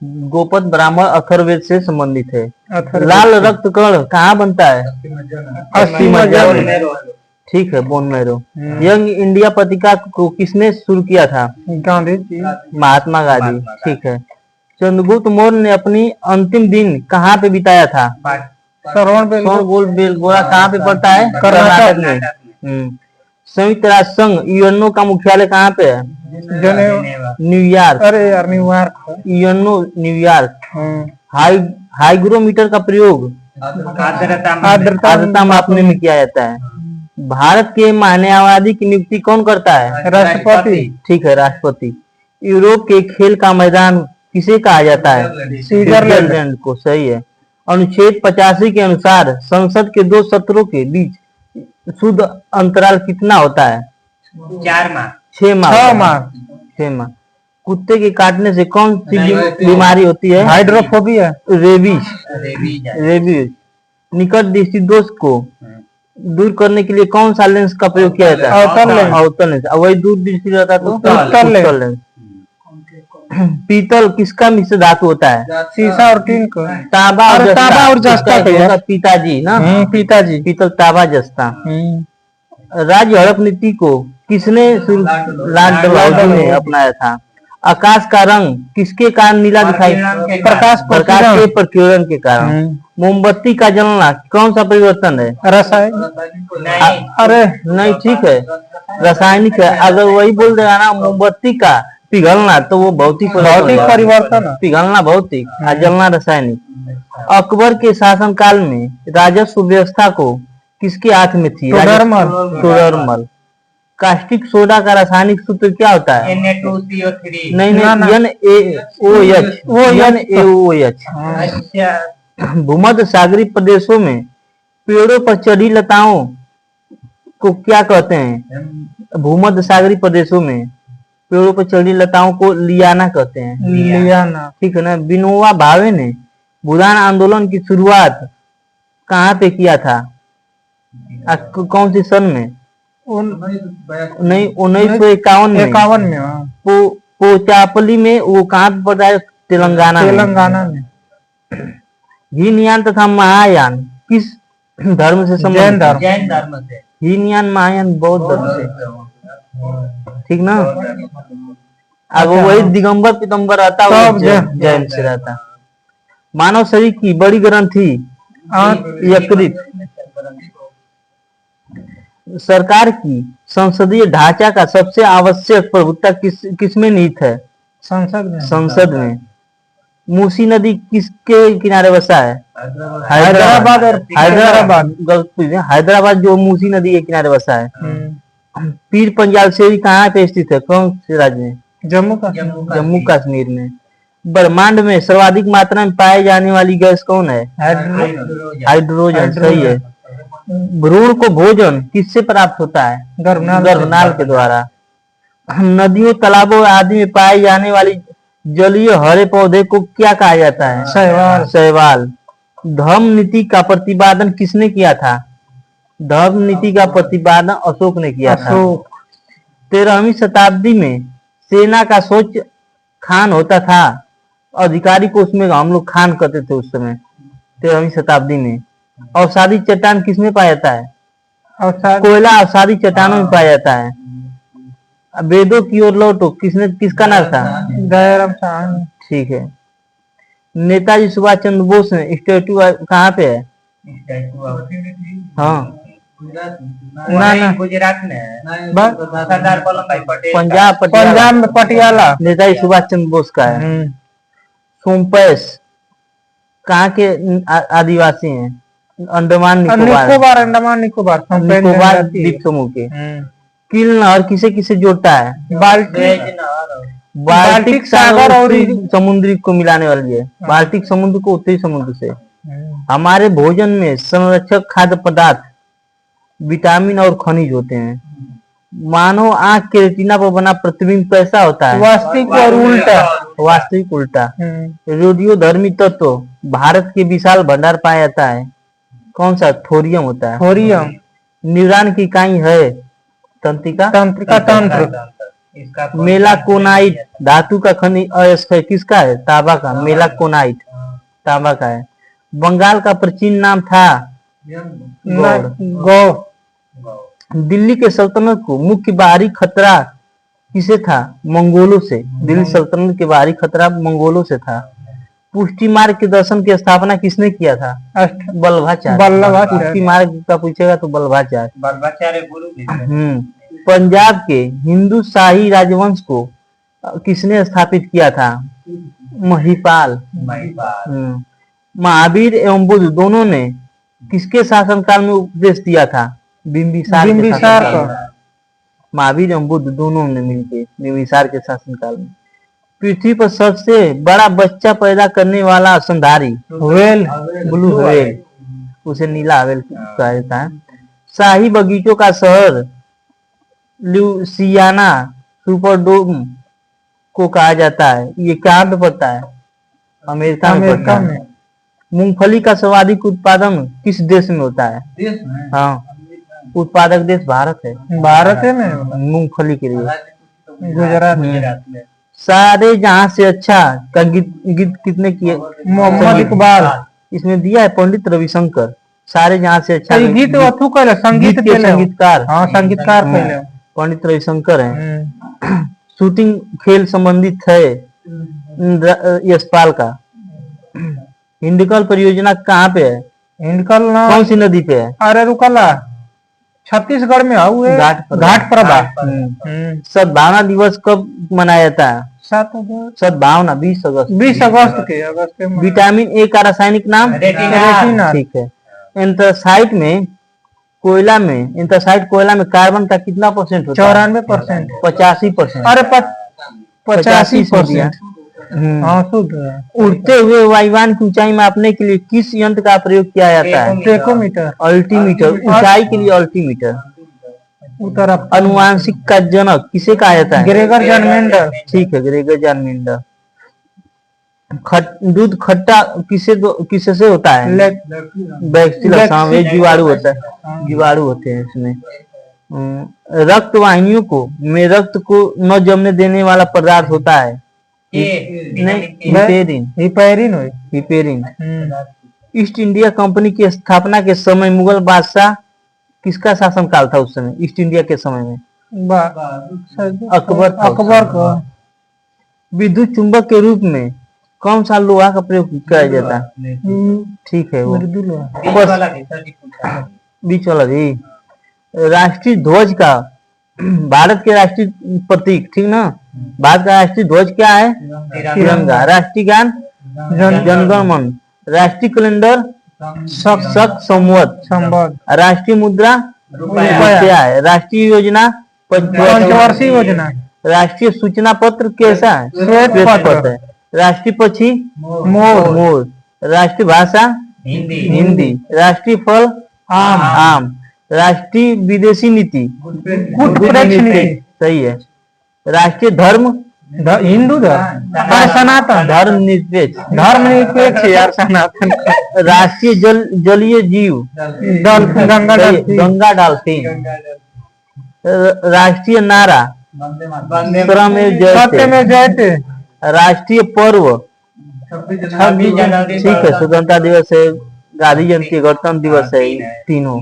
गोपद ब्राह्मण अथर्ववेद से संबंधित है। लाल रक्त कण कहाँ बनता है? अस्थि मज्जा में। ठीक है, बोन मैरो। यंग इंडिया पत्रिका को किसने शुरू किया था? गांधी जी। महात्मा गांधी। ठीक है। चंद्रगुप्त मौर्य ने अपनी अंतिम दिन कहाँ पे बिताया था? बेलगोला कहाँ पे पड़ता है? कर्नाटक में। संयुक्त राष्ट्र संघ यूएनओ का मुख्यालय कहाँ पे है? न्यूयॉर्क। अरे यार, न्यूयॉर्क। UNO New York. हाइग्रोमीटर का प्रयोग आर्द्रता मापने में किया जाता है। भारत के महान्यायवादी की नियुक्ति कौन करता है? राष्ट्रपति। ठीक है, राष्ट्रपति। यूरोप के खेल का मैदान किसे कहा जाता है? स्विट्जरलैंड को। सही है। अनुच्छेद 85 के अनुसार संसद के 2 सत्रों के बीच शुद्ध अंतराल कितना होता है? 4 माह। 6 माह। कुत्ते के काटने से कौन सी बीमारी होती है? हाइड्रोफोबिया। रेबीज। निकट दृष्टि दोष को दूर करने के लिए कौन सा लेंस का प्रयोग किया जाता है? अवतल लेंस। वही दूर दृष्टि रहता तो उत्तल लेंस। पीतल किसका मिश्र धातु होता है? सीसा और टीन को। तांबा और जस्ता। पिताजी ना। पिताजी। पीतल, तांबा, जस्ता। राज्य हड़प नीति को किसने लॉर्ड डलहौजी ने अपनाया था? आकाश का रंग किसके कारण नीला दिखाई? प्रकाश के प्रकीर्णन के कारण। मोमबत्ती का जलना कौन सा परिवर्तन है? रासायनिक। अरे नहीं, ठीक है, रासायनिक है। अगर वही बोल देगा ना मोमबत्ती का पिघलना तो वो भौतिक परिवर्तन। पिघलना भौतिक, जलना रासायनिक। अकबर के शासनकाल में राजस्व व्यवस्था को किसके हाथ में थी? तोडरमल। कास्टिक सोडा का रासायनिक सूत्र क्या होता है? Na2CO3। नहीं, NaOH। भूमध्य सागरीय प्रदेशों में पेड़ों पर चढ़ी लताओं को क्या कहते हैं? भूमध्य सागरीय प्रदेशों में पेड़ों पर चढ़ी लताओं को लियाना कहते हैं। लियाना। ठीक है ना। विनोबा भावे ने भूदान आंदोलन की शुरुआत कहाँ पे किया था? कौन सी सन में? 1951 में। पोचापली में। वो कहाँ पे पड़ता है? तेलंगाना में। हीनयान तथा महायान किस धर्म से संबंधित? जैन धर्म से। हीनयान, महायान बौद्ध धर्म से। ठीक ना। अब वही दिगंबर पीतम्बर रहता है, जैन से रहता। मानव शरीर की बड़ी ग्रंथि यकृत। सरकार की संसदीय ढांचा का सबसे आवश्यक प्रभुत्व किसमें निहित है? संसद में। मूसी नदी किसके किनारे बसा है? हैदराबाद जो मूसी नदी के किनारे बसा है। पीर पंजाल शेरी कहाँ पे स्थित है? कौन से राज्य में? जम्मू कश्मीर में। ब्रह्मांड में सर्वाधिक मात्रा में पाए जाने वाली गैस कौन है? हाइड्रोजन। सही है। भ्रूण को भोजन किससे प्राप्त होता है? गर्भनाल के द्वारा। नदियों, तालाबों आदि में पाए जाने वाली जलीय हरे पौधे को क्या कहा जाता है? शैवाल। धर्म नीति का प्रतिपादन किसने किया था? धर्म नीति का प्रतिपादन अशोक ने किया था। 13वीं शताब्दी में सेना का सोच खान होता था। अधिकारी को उसमें हम लोग खान कहते थे उस समय, 13वीं शताब्दी में। अवसादी चट्टान किसमें पाया जाता है? कोयला अवसादी चट्टानों में पाया जाता है। वेदों की ओर लौटो किसका नाम था? दयाराम साहनी। ठीक है। नेताजी सुभाष चंद्र बोस ने स्टैचू कहाँ पे है? हाँ, गुजरात में। सरदार वल्लभ भाई पटेल। पंजाब में पटियाला। नेताजी सुभाष चंद्र बोस का है। सोमपैस कहाँ के आदिवासी हैं? अंडमान निकोबार द्वीप समूह के। किल नहर किसे किसे जोड़ता है? बाल्टिक सागर और समुद्री को मिलाने वाली है। बाल्टिक समुद्र को उत्तरी समुद्र से। हमारे भोजन में संरक्षक खाद्य पदार्थ, विटामिन और खनिज होते हैं। मानव आंख के रेटिना पर बना प्रतिबिंब कैसा होता है? वास्तविक उल्टा। रेडियोधर्मी तत्व भारत के विशाल भंडार पाया जाता है। कौन सा? थोरियम होता है। थोरियम। न्यूरॉन की इकाई है? तंत्रिका तंत्र। इसका मेलाकोनाइट धातु का खनिज अयस्क है, किसका है? तांबा का। मेलाकोनाइट तांबा का है। बंगाल का प्राचीन नाम था गौड़। गौ दिल्ली के सल्तनत को मुख्य बाहरी खतरा किसे था? मंगोलों से। दिल्ली सल्तनत के बाहरी खतरा मंगोलों से था। पुष्टि मार्ग के दर्शन की स्थापना किसने किया था? वल्लभाचार्य। पुष्टि मार्ग का पूछेगा तो वल्लभाचार्य। गुरु भी थे। पंजाब के हिंदू शाही राजवंश को किसने स्थापित किया था? महिपाल। महिपाल। महावीर एवं बुद्ध दोनों ने किसके शासनकाल में उपदेश दिया था? बिंबिसार के शासनकाल में। महावीर एवं बुद्ध दोनों ने मिलकर बिंबिसार के शासनकाल में। पृथ्वी पर सबसे बड़ा बच्चा पैदा करने वाला स्तनधारी? व्हेल। ब्लू व्हेल, उसे नीला व्हेल कहा जाता है। शाही बगीचों का शहर ल्यूसियाना सुपरडोम को कहा जाता है। ये कहाँ पे पड़ता है? अमेरिका में पड़ता है। मूंगफली का सर्वाधिक उत्पादन किस देश में होता है? देश में? हाँ, उत्पादक देश भारत है। भारत है ना मूंगफली के लिए। गुजरात में। सारे जहां से अच्छा का गीत कितने किए? मोहम्मद इकबाल। इसमें दिया है पंडित रविशंकर। सारे जहां से अच्छा गीत अथु कर संगीत के संगीतकार। हाँ, संगीतकार पहले पंडित रविशंकर है। शूटिंग खेल संबंधित है यशपाल का। हिंडकल परियोजना कहाँ पे है? हिंडकल ना कौन सी नदी पे है? अरे रुकला छत्तीसगढ़ में है घाट प्रभा। सद्भावना दिवस कब मनाया जाता है? 7 अगस्त। सद्भावना 20 अगस्त। 20 अगस्त के विटामिन ए का रासायनिक नाम? रेटिना। ठीक है। एंथ्रासाइट कोयला में कार्बन का कितना % होता है? 94%। 85%। अरे 85%। हाँ, शुद्ध है। उड़ते हुए वायुयान की ऊंचाई मापने के लिए किस यंत्र का प्रयोग किया जाता है? टेकोमीटर। अल्टीमीटर। ऊंचाई के लिए अल्टीमीटर। अनुवांशिक का जनक किसे कहा जाता है? Gregor John Mendel. ठीक है, ग्रेगर जॉन मेंडल। दूध खट्टा किसे से होता है? बैक्टीरिया। हाँ, वे जीवाणु होता है, जीवाणु होते हैं इसमें। रक्त वाहिनियों में रक्त को न जमने देने वाला पदार्थ होता है? हिपेरिन। ईस्ट इंडिया कंपनी की स्थापना के समय मुगल बादशाह किसका शासनकाल था? उस समय ईस्ट इंडिया के समय में अकबर का। विद्युत चुंबक के रूप में कौन सा लोहा का प्रयोग किया जाता है? ठीक है, वो बीच वाला भी। राष्ट्रीय ध्वज का भारत के राष्ट्रीय प्रतीक, ठीक ना? भारत का राष्ट्रीय ध्वज क्या है? तिरंगा। राष्ट्रीय गान जनगण मन। राष्ट्रीय कैलेंडर शक संवत। राष्ट्रीय मुद्रा रुपया है। राष्ट्रीय योजना पंचवर्षीय योजना। राष्ट्रीय सूचना पत्र कैसा है? श्वेत पत्र है। राष्ट्रीय पक्षी मोर। राष्ट्रीय भाषा हिंदी। राष्ट्रीय फल आम। राष्ट्रीय विदेशी नीति सही है। राष्ट्रीय धर्म हिंदू धर्म। सनातन धर्मनिरपेक्ष यार, सनातन। राष्ट्रीय जलीय जीव गंगा डॉल्फिन। राष्ट्रीय नारा सत्यमेव जयते। राष्ट्रीय पर्व 26 जनवरी, ठीक है, स्वतंत्रता दिवस है, गांधी जयंती, गणतंत्र दिवस है, तीनों।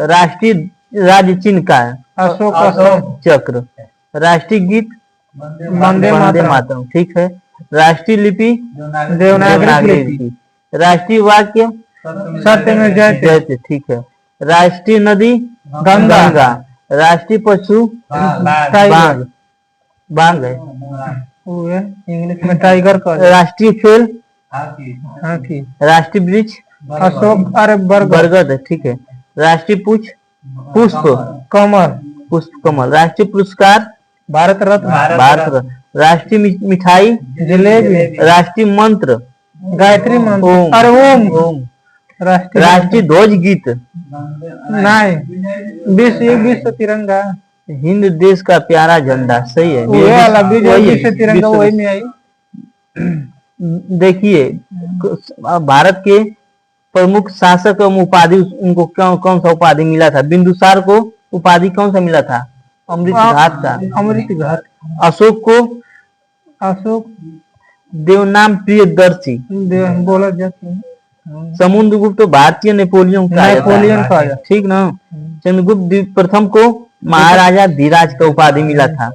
राष्ट्रीय राज्य चिन्ह का है? अशोक चक्र। राष्ट्रीय गीत वंदे मातरम, ठीक है। राष्ट्रीय लिपि देवनागरी लिपि। राष्ट्रीय वाक्य सत्यमेव जयते, ठीक है। राष्ट्रीय नदी गंगा। राष्ट्रीय पशु बाघ है, इंग्लिश में टाइगर का। राष्ट्रीय खेल हाथी। राष्ट्रीय वृक्ष अशोक, अरे बरगद है, ठीक है। राष्ट्रीय पुष्प कमल। राष्ट्रीय पुरस्कार भारत रत्न। राष्ट्रीय मिठाई जलेबी। राष्ट्रीय मंत्र गायत्री मंत्र, अरे ओम। राष्ट्रीय ध्वज गीत नहीं, विश्व तिरंगा। हिंद देश का प्यारा झंडा, सही है। विश्व तिरंगा वही में आई। देखिए, भारत के प्रमुख शासक एवं उपाधि, उनको कौन सा उपाधि मिला था? बिंदुसार को उपाधि कौन सा मिला था? अमृत घाट का। अमृत घाट। अशोक को अशोक देवनाम प्रियदर्शी बोला जाता है। समुद्रगुप्त तो भारतीय नेपोलियन का नेपोलियन का है। ठीक ना। चंद्रगुप्त प्रथम को महाराजा धीराज का उपाधि मिला था।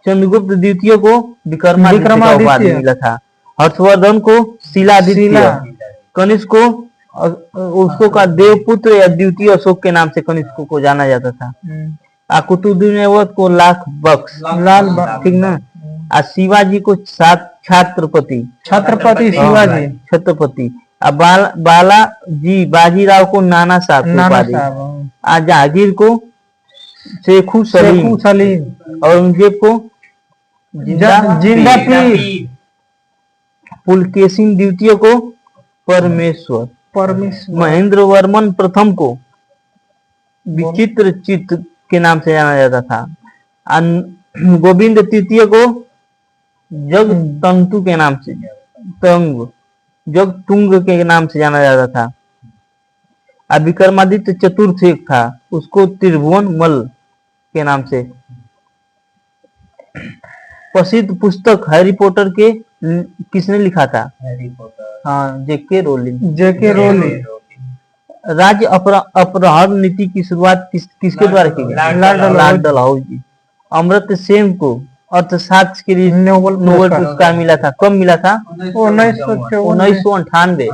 चंद्रगुप्त द्वितीय को विक्रमादित्य का उपाधि मिला था। हर्षवर्धन को शिलादित्य, कनिष्क को उसको का देवपुत्र या द्वितीय अशोक के नाम से कनिष्क को जाना जाता था। कुतुबुद्दीन ऐबक को लाख बख्श लाल ठीक ना। शिवाजी को छत्रपति शिवाजी छत्रपति। बालाजी बाजीराव को नाना साहब उपाधि। जहांगीर को शेखू सलीम। औरंगजेब को जिंदा पीर। पुलकेशिन द्वितीय को परमेश्वर। महेंद्र वर्मन प्रथम को विचित्र चित्त के नाम से जाना जाता था। गोविंद तृतीय को जगतंतु के नाम से जगतुंग के नाम से जाना जाता था। विक्रमादित्य चतुर्थ एक था, उसको त्रिभुवन मल के नाम से। प्रसिद्ध पुस्तक हैरी पॉटर के किसने लिखा था? हाँ, जेके रोलिंग। राज्य अपहरण नीति की शुरुआत किसके द्वारा की गई? लॉर्ड डलहौजी। अमर्त्य सेन को अर्थशास्त्र के लिए नोबेल पुरस्कार मिला था। कब मिला था? 1998 में।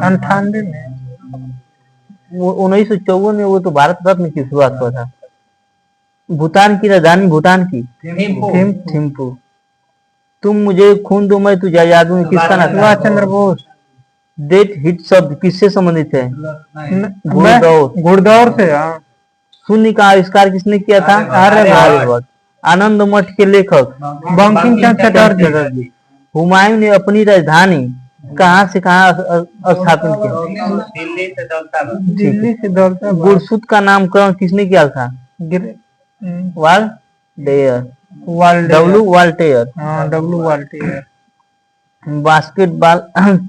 1954 में वो तो भारत रत्न की शुरुआत हुआ था। भूटान की राजधानी भूटान की थिम्पू। तुम मुझे खून दो मैं तुझे आजाद दूं किसका नाम? सुभाष चंद्र बोस। डेट हिट शब्द किससे संबंधित है? घुड़दौड़ से। शून्य का आविष्कार किसने किया था? आर्यभट्ट। आनंद मठ के लेखक बंकिम चंद्र चटर्जी। हुमायूं ने अपनी राजधानी कहाँ से कहाँ स्थापित किया? दिल्ली से दौलताबाद। गुरसुत का नामकरण किसने किया था? W Voltaire. Basketball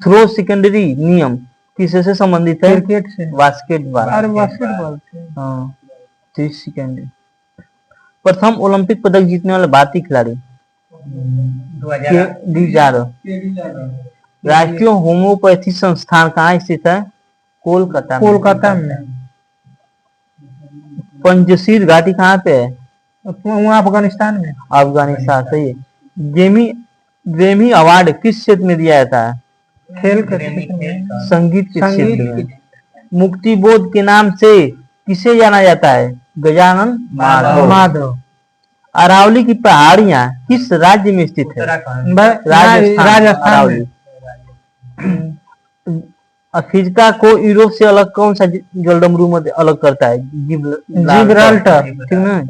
throw secondary नियम किससे संबंधित है? क्रिकेट से। बास्केटबॉल। हाँ, 30 सेकेंड। प्रथम ओलंपिक पदक जीतने वाले भारतीय खिलाड़ी? 2011। राष्ट्रीय होम्योपैथी संस्थान कहाँ स्थित है? कोलकाता में। पंजशीर घाटी कहाँ पे है? वहाँ अफगानिस्तान में। सही है। ग्रैमी अवार्ड किस क्षेत्र में दिया जाता है? खेल के क्षेत्र में। संगीत के क्षेत्र में। मुक्तिबोध के नाम से किसे जाना जाता है? गजानन माधव। अरावली की पहाड़ियां किस राज्य में स्थित है? राजस्थान। अफ्रीका को यूरोप से अलग कौन सा जलडमरू में अलग करता है? जिब्राल्टर। ठीक ना।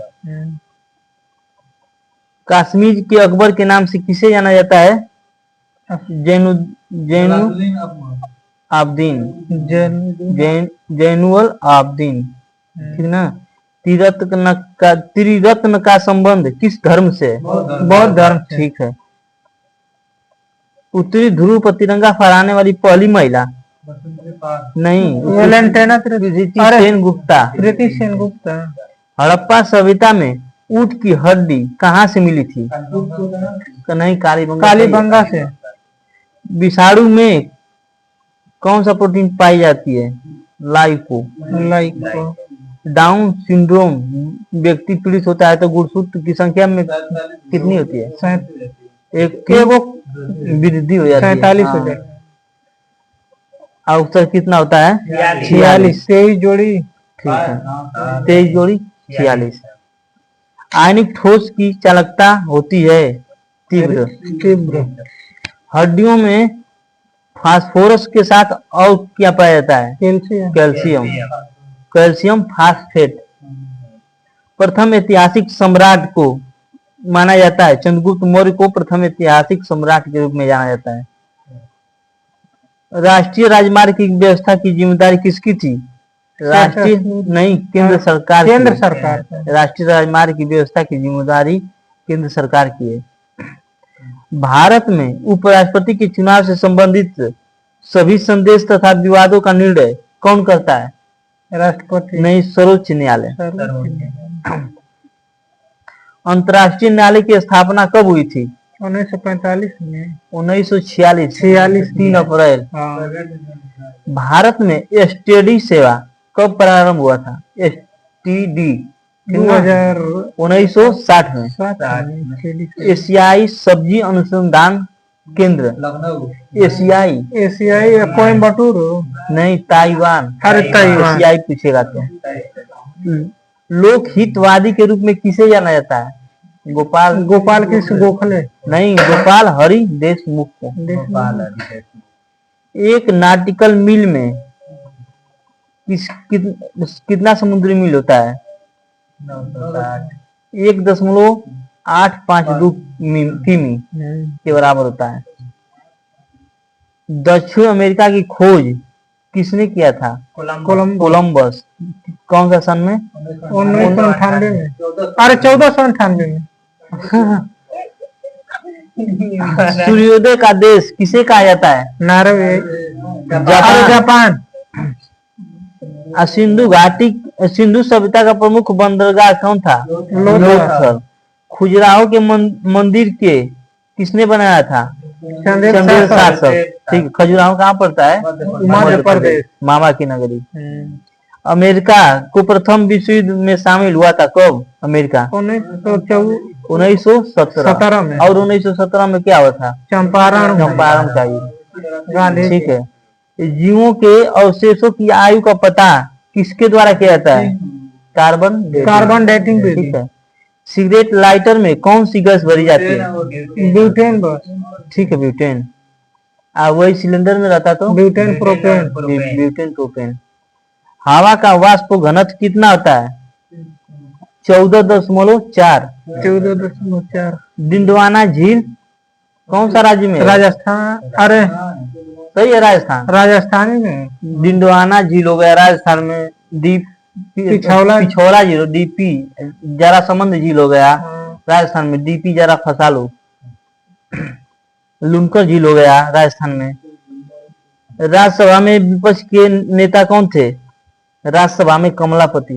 कश्मीर के अकबर के नाम से किसे जाना जाता है? जैनुअल आबदीन। ठीक ना। त्रिरत्न का संबंध किस धर्म से? बौद्ध धर्म। ठीक है। उत्तरी ध्रुव पर तिरंगा फहराने वाली पहली महिला? नहीं, प्रीति सेन गुप्ता। हड़प्पा सभ्यता में ऊंट की हड्डी कहाँ से मिली थी? नहीं, कालीबंगा से। विषाणु में कौन सा प्रोटीन पाई जाती है? लाइको। डाउन सिंड्रोम व्यक्ति पीड़ित होता है तो गुणसूत्र की संख्या में कितनी होती है? एक वृद्धि हो जाती है। 47 हो जाती है। उत्तर कितना होता है? 46। 23 जोड़ी। ठीक है, 23 जोड़ी 46। आयनिक ठोस की चालकता होती है तीव्र। हड्डियों में फास्फोरस के साथ और क्या पाया जाता है? Calcium phosphate. प्रथम ऐतिहासिक सम्राट को माना जाता है? चंद्रगुप्त मौर्य को प्रथम ऐतिहासिक सम्राट के रूप में जाना जाता है। राष्ट्रीय राजमार्ग की व्यवस्था की जिम्मेदारी किसकी थी? केंद्र सरकार। राष्ट्रीय राजमार्ग की व्यवस्था की जिम्मेदारी केंद्र सरकार की है। भारत में उपराष्ट्रपति के चुनाव से संबंधित सभी संदेश तथा विवादों का निर्णय कौन करता है? राष्ट्रपति। नहीं, सर्वोच्च न्यायालय। अंतर्राष्ट्रीय न्यायालय की स्थापना कब हुई थी? 1945 में। 1946 46 3 अप्रैल। हाँ। भारत में एसटीडी सेवा कब प्रारंभ हुआ था? एसटीडी 1960 में। 2007 एशियाई सब्जी अनुसंधान केंद्र एशियाई कोयम्बटूर नहीं, ताइवान। अरे ताइवान। एशियाई पूछेगा तो। लोक हितवादी के रूप में किसे जाना जाता है? गोपाल कृष्ण गोखले नहीं, गोपाल हरि देशमुख को। एक नाटिकल मील में कितना समुद्री मील होता है? 1.852 किमी के बराबर होता है। दक्षिण अमेरिका की खोज किसने किया था? कोलंबस। कौन सा सन में? 1998 में। अरे 1498 में। सूर्योदय का देश किसे कहा जाता है? नॉर्वे। जापान। सिंधु सभ्यता का प्रमुख बंदरगाह कौन था? लोथल। खजुराहो के मंदिर के किसने बनाया था? चंदेल शासक। ठीक। खजुराहो कहाँ पड़ता है? मध्य प्रदेश। मामा की नगरी। अमेरिका को प्रथम विश्व युद्ध में शामिल हुआ था कब? अमेरिका 1917 में। और 1917 में क्या हुआ था? चंपारण का युद्ध। ठीक है। जीवों के अवशेषों की आयु का पता किसके द्वारा किया जाता है? Carbon dating. ठीक है। सिगरेट लाइटर में कौन सी गैस भरी जाती है? ब्यूटेन। ठीक है, ब्यूटेन। वही सिलेंडर में रहता तो ब्यूटेन प्रोपेन। हवा का वाष्प घनत्व कितना होता है? 14.4। डिंडवाना झील कौन सा राज्य में? राजस्थान। अरे सही है, राजस्थान में। डिंडवाना झील हो गया राजस्थान में। पिछौला झील, डीपी जरासंध झील हो गया राजस्थान में। डीपी जरा फसालो। लुनकर झील हो गया राजस्थान में। राज्यसभा में विपक्ष के नेता कौन थे? राज्यसभा में कमलापति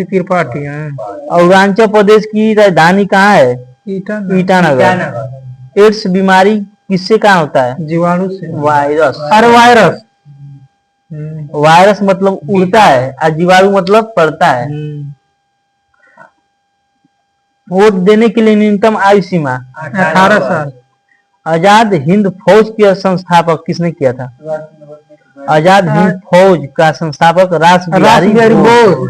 त्रिपाठी। अरुणाचल प्रदेश की राजधानी कहाँ है? ईटानगर। एड्स बीमारी किससे कहाँ होता है? जीवाणु से। वायरस। अरे वायरस मतलब उड़ता है और जीवाणु मतलब पड़ता है। वोट देने के लिए न्यूनतम आयु सीमा 18 साल। आजाद हिंद फौज के संस्थापक किसने किया था? आजाद हिंद फौज का संस्थापक रास बिहारी बोस।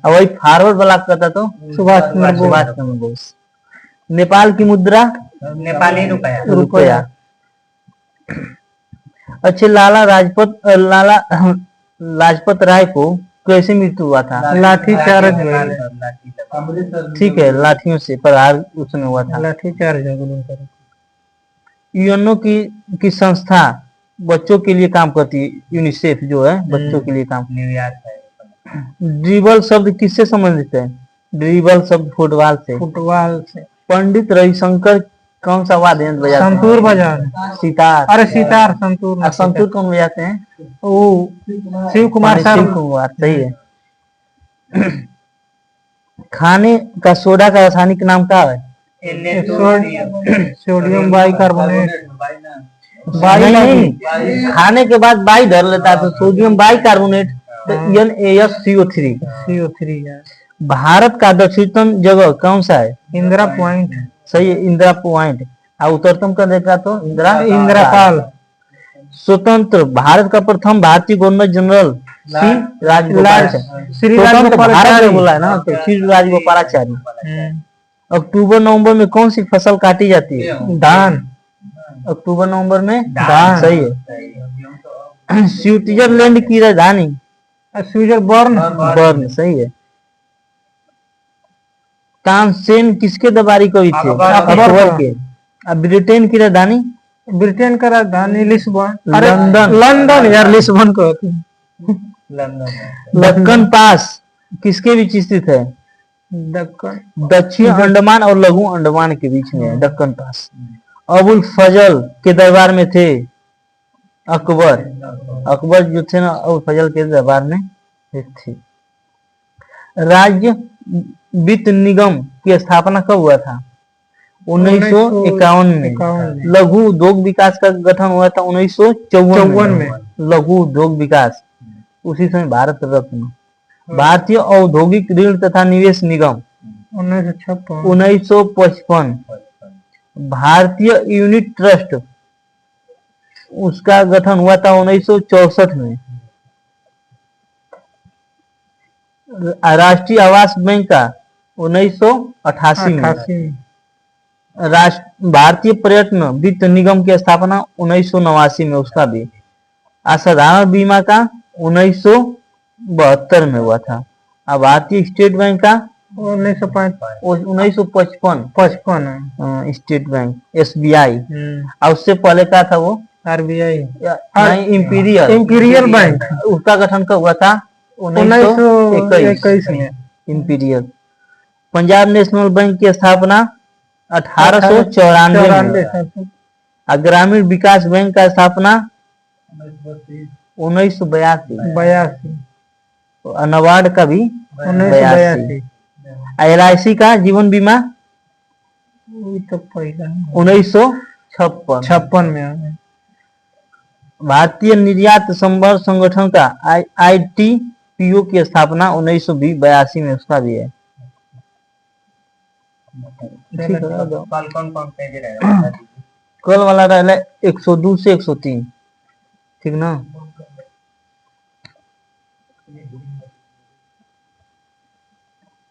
और वही फॉरवर्ड वाला कहता तो सुभाष चंद्र बोस। नेपाल की मुद्रा नेपाली रुपया। अच्छे, लाला लाजपत राय को कैसे मृत्यु हुआ था? लाठीचार्ज। ठीक है, लाठियों से प्रहार उसमें हुआ था। लाठीचार्ज। यूएनओ की संस्था बच्चों के लिए काम करती है। यूनिसेफ जो है बच्चों के लिए काम। ड्रिबल शब्द किससे संबंधित है? ड्रिबल शब्द फुटबॉल से। पंडित रविशंकर कौन सा वाद्य यंत्र बजाते हैं? संतूर बजाते। सितार। अरे सितार। संतूर कौन बजाते हैं? वो शिव कुमार। सही है। खाने का सोडा का रासायनिक नाम क्या है? Sodium bicarbonate. नहीं, खाने के बाद बाई धर लेता है तो सोडियम बाइकार्बोनेट। NaSCO3। भारत का दक्षिणतम जगह कौन सा है? इंदिरा पॉइंट। सही है, इंदिरा पॉइंट। और उत्तरतम का देखा तो इंदिरा पाल। स्वतंत्र भारत का प्रथम भारतीय गवर्नर जनरल श्री भारत बोला है ना, तो श्री राजगोपालाचारी। अक्टूबर नवंबर में कौन सी फसल काटी जाती है? धान। अक्टूबर नवंबर में धान। सही है। स्विट्जरलैंड की राजधानी? बर्न। सही है। तानसेन किसके दरबारी कवि थे? अकबर के। ब्रिटेन की राजधानी? ब्रिटेन का राजधानी लिस्बन। लंदन यार, लिस्बन को। दक्कन पास किसके बीच स्थित है? दक्षिण अंडमान और लघु अंडमान के बीच में है दक्कन पास। अबुल फजल के दरबार में थे अकबर जो थे ना, अबुल फजल के दरबार में थे। राज्य वित्त निगम की स्थापना कब हुआ था? 1951 में। लघु उद्योग विकास का गठन हुआ था 1954 में। लघु उद्योग विकास, उसी समय भारत रत्न। भारतीय औद्योगिक ऋण तथा निवेश निगम 1955। भारतीय यूनिट ट्रस्ट, उसका गठन हुआ था 1964 में। राष्ट्रीय आवास बैंक का 1988 में। भारतीय पर्यटन वित्त निगम की स्थापना 1989 में, उसका भी। असाधारण बीमा का 1972 में हुआ था। और भारतीय स्टेट बैंक का 1955 स्टेट बैंक, SBI। और उससे पहले का था वो RBI, नहीं, इंपीरियल बैंक। उसका गठन कब हुआ था? 1921 में, इंपीरियल। पंजाब नेशनल बैंक की स्थापना 1894 में। ग्रामीण विकास बैंक का स्थापना 1982। नबार्ड का भी 1982। LIC का जीवन बीमा 1956 में। भारतीय निर्यात संवर्ग संगठन का ITPO की स्थापना 1982 में, उसका भी है। कल वाला रहा 102 से 103, ठीक ना।